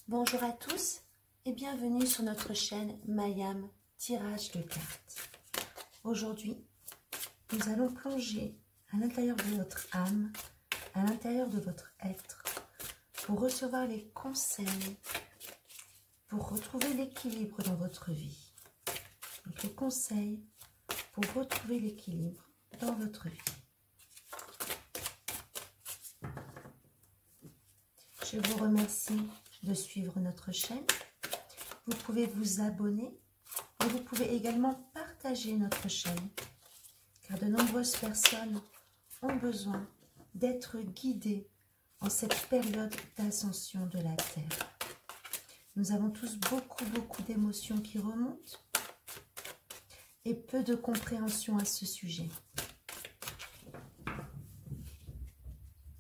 Bonjour à tous et bienvenue sur notre chaîne Mayam Tirage de cartes. Aujourd'hui, nous allons plonger à l'intérieur de votre âme, à l'intérieur de votre être, pour recevoir les conseils, pour retrouver l'équilibre dans votre vie. Donc les conseils pour retrouver l'équilibre dans votre vie. Je vous remercie de suivre notre chaîne. Vous pouvez vous abonner et vous pouvez également partager notre chaîne, car de nombreuses personnes ont besoin d'être guidées en cette période d'ascension de la Terre. Nous avons tous beaucoup d'émotions qui remontent et peu de compréhension à ce sujet.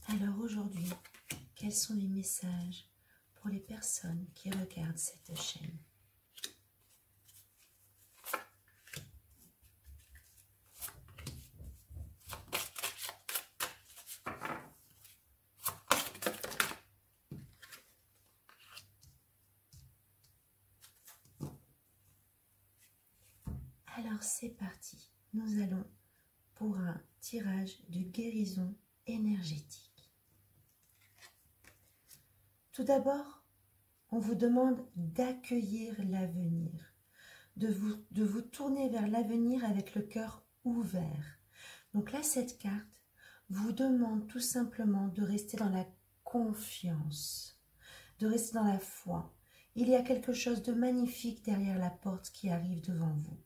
Alors aujourd'hui, quels sont les messages pour les personnes qui regardent cette chaîne? Alors c'est parti, nous allons pour un tirage de guérison énergétique. Tout d'abord, on vous demande d'accueillir l'avenir, de vous tourner vers l'avenir avec le cœur ouvert. Donc là, cette carte vous demande tout simplement de rester dans la confiance, de rester dans la foi. Il y a quelque chose de magnifique derrière la porte qui arrive devant vous.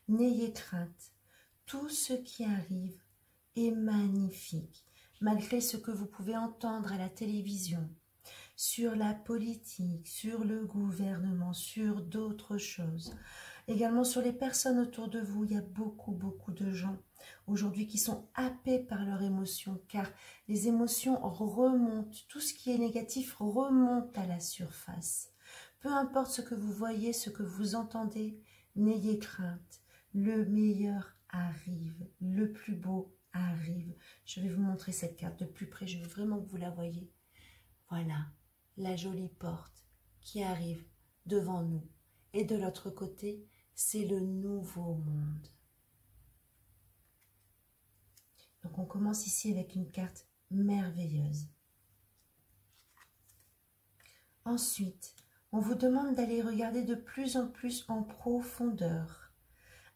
N'ayez crainte, tout ce qui arrive est magnifique, malgré ce que vous pouvez entendre à la télévision, sur la politique, sur le gouvernement, sur d'autres choses. Également sur les personnes autour de vous, il y a beaucoup de gens aujourd'hui qui sont happés par leurs émotions, car les émotions remontent, tout ce qui est négatif remonte à la surface. Peu importe ce que vous voyez, ce que vous entendez, n'ayez crainte. Le meilleur arrive, le plus beau arrive. Je vais vous montrer cette carte de plus près, je veux vraiment que vous la voyez. Voilà, la jolie porte qui arrive devant nous. Et de l'autre côté, c'est le nouveau monde. Donc on commence ici avec une carte merveilleuse. Ensuite, on vous demande d'aller regarder de plus en plus en profondeur.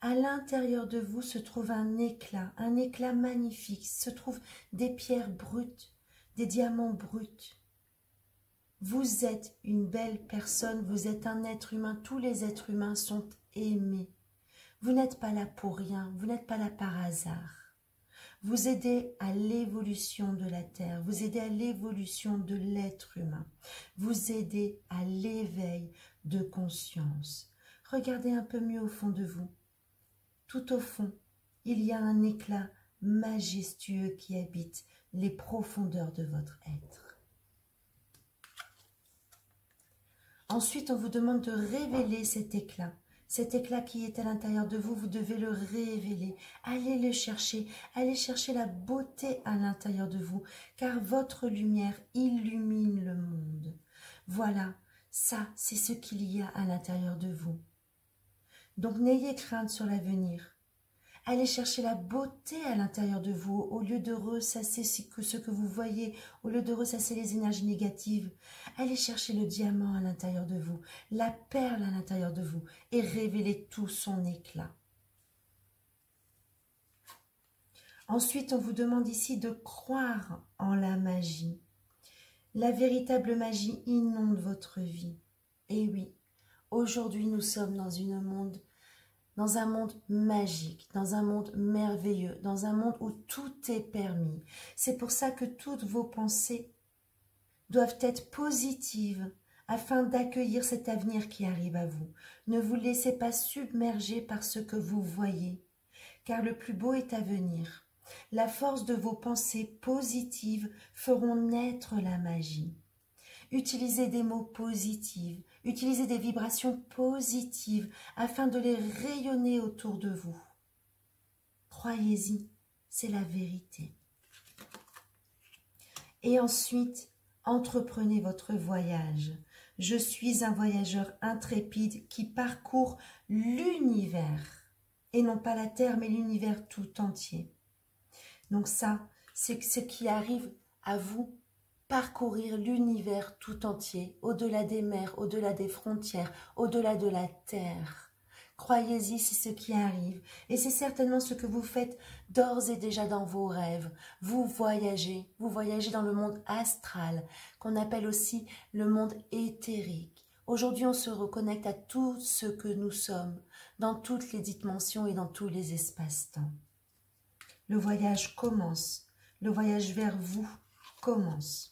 À l'intérieur de vous se trouve un éclat magnifique. Se trouvent des pierres brutes, des diamants bruts. Vous êtes une belle personne, vous êtes un être humain. Tous les êtres humains sont aimés. Vous n'êtes pas là pour rien, vous n'êtes pas là par hasard. Vous aidez à l'évolution de la Terre, vous aidez à l'évolution de l'être humain. Vous aidez à l'éveil de conscience. Regardez un peu mieux au fond de vous. Tout au fond, il y a un éclat majestueux qui habite les profondeurs de votre être. Ensuite, on vous demande de révéler cet éclat. Cet éclat qui est à l'intérieur de vous, vous devez le révéler. Allez le chercher. Allez chercher la beauté à l'intérieur de vous, car votre lumière illumine le monde. Voilà, ça, c'est ce qu'il y a à l'intérieur de vous. Donc, n'ayez crainte sur l'avenir. Allez chercher la beauté à l'intérieur de vous, au lieu de ressasser ce que vous voyez, au lieu de ressasser les énergies négatives. Allez chercher le diamant à l'intérieur de vous, la perle à l'intérieur de vous, et révélez tout son éclat. Ensuite, on vous demande ici de croire en la magie. La véritable magie inonde votre vie. Et oui, aujourd'hui, nous sommes dans un monde magique, dans un monde merveilleux, dans un monde où tout est permis. C'est pour ça que toutes vos pensées doivent être positives afin d'accueillir cet avenir qui arrive à vous. Ne vous laissez pas submerger par ce que vous voyez, car le plus beau est à venir. La force de vos pensées positives feront naître la magie. Utilisez des mots positifs, utilisez des vibrations positives afin de les rayonner autour de vous. Croyez-y, c'est la vérité. Et ensuite, entreprenez votre voyage. Je suis un voyageur intrépide qui parcourt l'univers. Et non pas la Terre, mais l'univers tout entier. Donc ça, c'est ce qui arrive à vous, parcourir l'univers tout entier, au-delà des mers, au-delà des frontières, au-delà de la Terre. Croyez-y, c'est ce qui arrive. Et c'est certainement ce que vous faites d'ores et déjà dans vos rêves. Vous voyagez dans le monde astral, qu'on appelle aussi le monde éthérique. Aujourd'hui, on se reconnecte à tout ce que nous sommes, dans toutes les dimensions et dans tous les espaces-temps. Le voyage commence. Le voyage vers vous commence.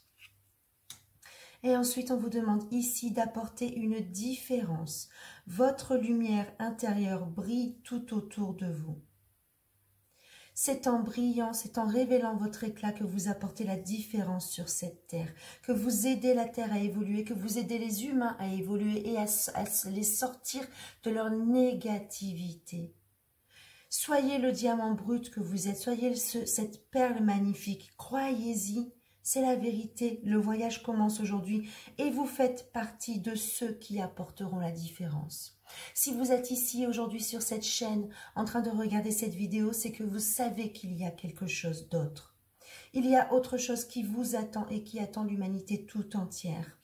Et ensuite, on vous demande ici d'apporter une différence. Votre lumière intérieure brille tout autour de vous. C'est en brillant, c'est en révélant votre éclat que vous apportez la différence sur cette terre, que vous aidez la terre à évoluer, que vous aidez les humains à évoluer et à les sortir de leur négativité. Soyez le diamant brut que vous êtes, soyez cette perle magnifique, croyez-y. C'est la vérité, le voyage commence aujourd'hui et vous faites partie de ceux qui apporteront la différence. Si vous êtes ici aujourd'hui sur cette chaîne en train de regarder cette vidéo, c'est que vous savez qu'il y a quelque chose d'autre. Il y a autre chose qui vous attend et qui attend l'humanité tout entière.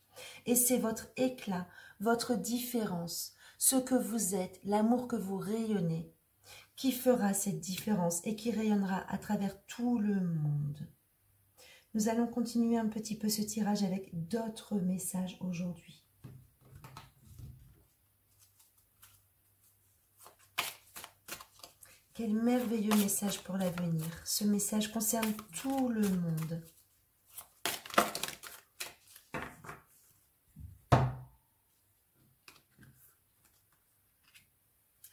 Et c'est votre éclat, votre différence, ce que vous êtes, l'amour que vous rayonnez, qui fera cette différence et qui rayonnera à travers tout le monde. Nous allons continuer un petit peu ce tirage avec d'autres messages aujourd'hui. Quel merveilleux message pour l'avenir. Ce message concerne tout le monde.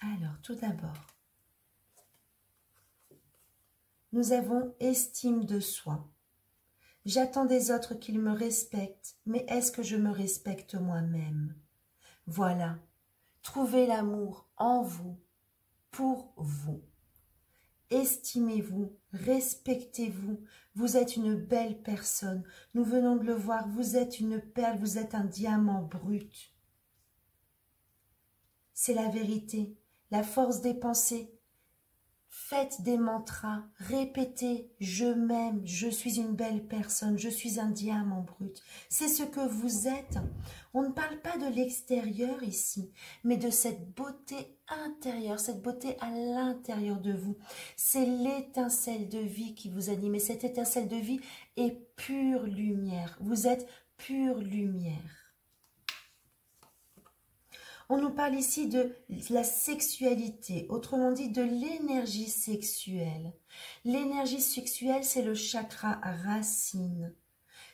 Alors, tout d'abord, nous avons estime de soi. J'attends des autres qu'ils me respectent, mais est-ce que je me respecte moi-même? Voilà, trouvez l'amour en vous, pour vous. Estimez-vous, respectez-vous, vous êtes une belle personne. Nous venons de le voir, vous êtes une perle, vous êtes un diamant brut. C'est la vérité, la force des pensées. Faites des mantras, répétez « je m'aime, je suis une belle personne, je suis un diamant brut ». C'est ce que vous êtes. On ne parle pas de l'extérieur ici, mais de cette beauté intérieure, cette beauté à l'intérieur de vous. C'est l'étincelle de vie qui vous anime et cette étincelle de vie est pure lumière. Vous êtes pure lumière. On nous parle ici de la sexualité, autrement dit de l'énergie sexuelle. L'énergie sexuelle, c'est le chakra racine.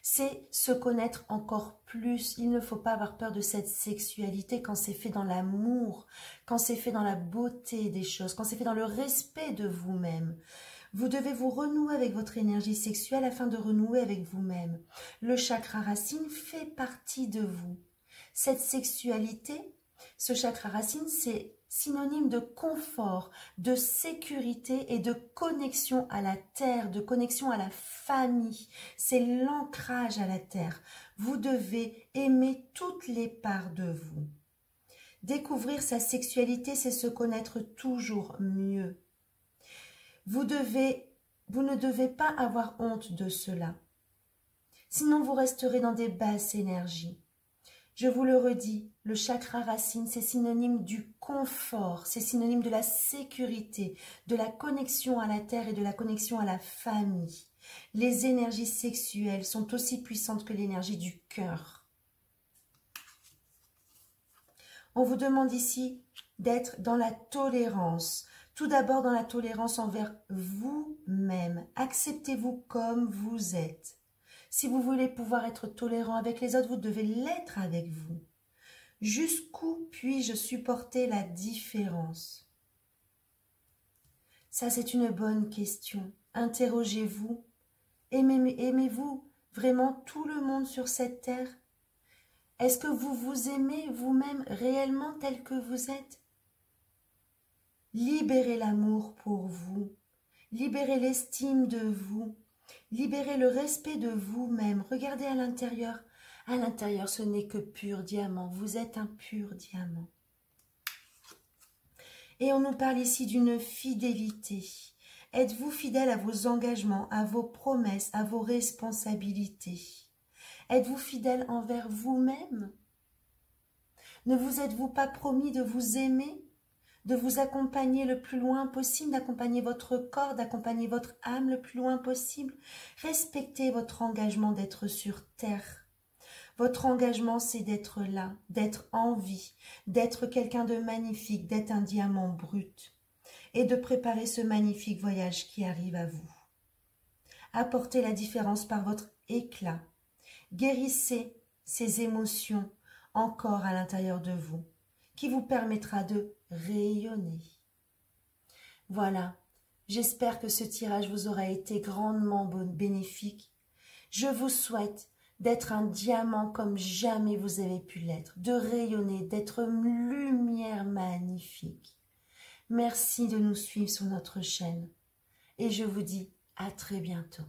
C'est se connaître encore plus. Il ne faut pas avoir peur de cette sexualité quand c'est fait dans l'amour, quand c'est fait dans la beauté des choses, quand c'est fait dans le respect de vous-même. Vous devez vous renouer avec votre énergie sexuelle afin de renouer avec vous-même. Le chakra racine fait partie de vous. Cette sexualité, ce chakra racine, c'est synonyme de confort, de sécurité et de connexion à la terre, de connexion à la famille. C'est l'ancrage à la terre. Vous devez aimer toutes les parts de vous. Découvrir sa sexualité, c'est se connaître toujours mieux. Vous ne devez pas avoir honte de cela. Sinon, vous resterez dans des basses énergies. Je vous le redis, le chakra racine, c'est synonyme du confort, c'est synonyme de la sécurité, de la connexion à la terre et de la connexion à la famille. Les énergies sexuelles sont aussi puissantes que l'énergie du cœur. On vous demande ici d'être dans la tolérance. Tout d'abord dans la tolérance envers vous-même. Acceptez-vous comme vous êtes. Si vous voulez pouvoir être tolérant avec les autres, vous devez l'être avec vous. Jusqu'où puis-je supporter la différence? Ça, c'est une bonne question. Interrogez-vous. Aimez-vous vraiment tout le monde sur cette terre? Est-ce que vous vous aimez vous-même réellement tel que vous êtes? Libérez l'amour pour vous. Libérez l'estime de vous. Libérez le respect de vous-même. Regardez à l'intérieur. À l'intérieur, ce n'est que pur diamant. Vous êtes un pur diamant. Et on nous parle ici d'une fidélité. Êtes-vous fidèle à vos engagements, à vos promesses, à vos responsabilités? Êtes-vous fidèle envers vous-même? Ne vous êtes-vous pas promis de vous aimer, de vous accompagner le plus loin possible, d'accompagner votre corps, d'accompagner votre âme le plus loin possible? Respectez votre engagement d'être sur terre. Votre engagement, c'est d'être là, d'être en vie, d'être quelqu'un de magnifique, d'être un diamant brut et de préparer ce magnifique voyage qui arrive à vous. Apportez la différence par votre éclat. Guérissez ces émotions encore à l'intérieur de vous, qui vous permettra de rayonner. Voilà, j'espère que ce tirage vous aura été grandement bénéfique. Je vous souhaite d'être un diamant comme jamais vous avez pu l'être, de rayonner, d'être une lumière magnifique. Merci de nous suivre sur notre chaîne et je vous dis à très bientôt.